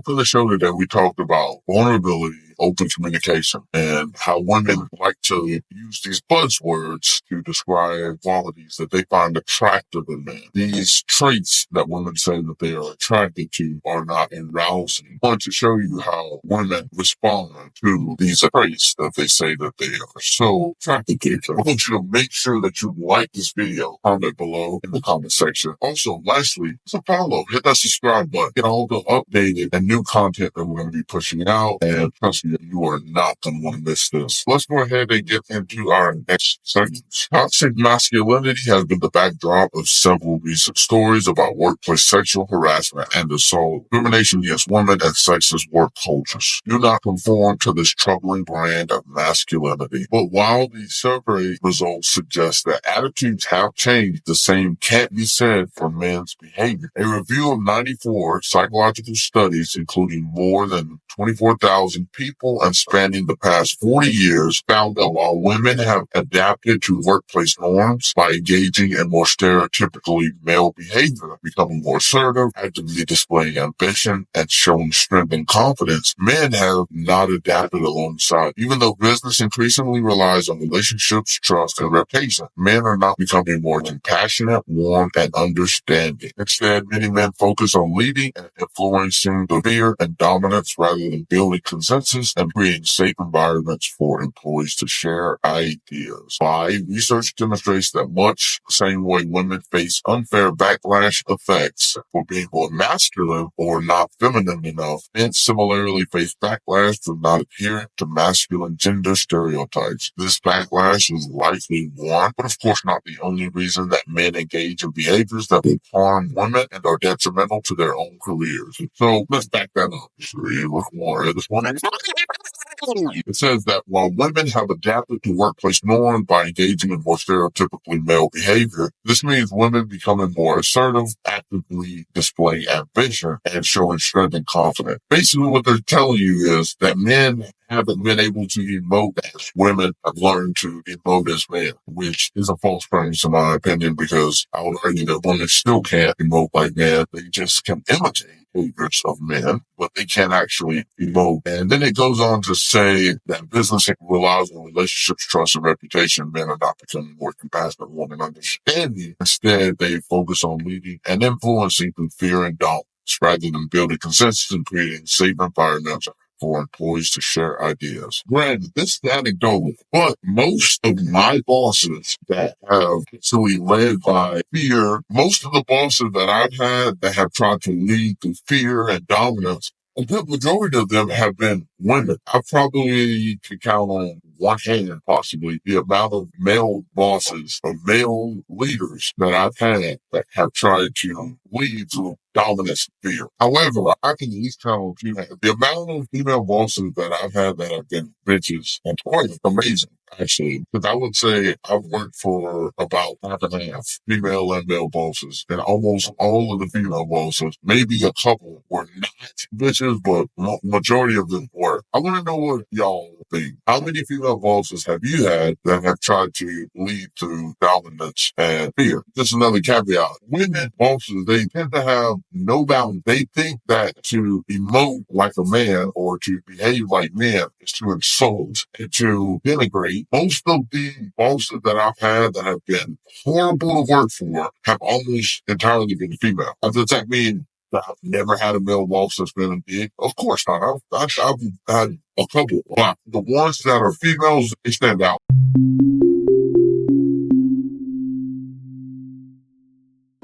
For the show today, we talked about vulnerability, open communication, and how women like to use these buzzwords to describe qualities that they find attractive in men. These traits that women say that they are attracted to are not arousing. I want to show you how women respond to these traits that they say that they are so attracted to. I want you to make sure that you like this video. Comment below in the comment section. Also, lastly, just follow, hit that subscribe button, get all the updated and new content that we're going to be pushing out. And trust me, you are not going to want to miss this. Let's go ahead and get into our next segment. Toxic masculinity has been the backdrop of several recent stories about workplace sexual harassment and assault, discrimination against women, and sexist work cultures. Do not conform to this troubling brand of masculinity. But while the survey results suggest that attitudes have changed, the same can't be said for men's behavior. A review of 94 psychological studies, including more than 24,000 people and spanning the past 40 years, found that while women have adapted to workplace norms by engaging in more stereotypically male behavior, becoming more assertive, actively displaying ambition, and showing strength and confidence, men have not adapted alongside. Even though business increasingly relies on relationships, trust, and reputation, men are not becoming more compassionate, warm, and understanding. Instead, many men focus on leading and influencing the fear and dominance rather than building consensus and creating safe environments for employees to share ideas. 5. Research demonstrates that much the same way women face unfair backlash effects for being more masculine or not feminine enough, men similarly face backlash for not adhering to masculine gender stereotypes. This backlash is likely one, but of course not the only reason that men engage in behaviors that will harm women and are detrimental to their own careers. So let's back that up. Look more at this one. It says that while women have adapted to workplace norms by engaging in more stereotypically male behavior, this means women becoming more assertive, actively displaying ambition, and showing strength and confidence. Basically, what they're telling you is that men haven't been able to emote as women have learned to emote as men, which is a false premise in my opinion, because I would argue that women still can't emote like men. They just can imitate behaviors of men, but they can't actually emote. And then it goes on to say that business relies on relationships, trust, and reputation. Men are not becoming more compassionate, warm, and understanding. Instead, they focus on leading and influencing through fear and dominance, rather than building consensus and creating safe environments for employees to share ideas. Granted, this is anecdotal, but most of my bosses that have actually led by fear, most of the bosses that I've had that have tried to lead through fear and dominance, a good majority of them have been women. I probably could count on one hand, possibly, the amount of male bosses or male leaders that I've had that have tried to lead through dominance and fear. However, I can at least count on few hands. The amount of female bosses that I've had that have been bitches and quite amazing, actually. Because I would say I've worked for about half and half female and male bosses, and almost all of the female bosses, maybe a couple, were not bitches, but majority of them were. I want to know what y'all think. How many female bosses have you had that have tried to lead to dominance and fear? Just another caveat. Women bosses, they tend to have no bounds. They think that to emote like a man or to behave like men is to insult and to denigrate. Most of the bosses that I've had that have been horrible to work for have almost entirely been female. Does that mean that I've never had a male boss that's been a dick? Of course not. I've had a couple, but the ones that are females, they stand out.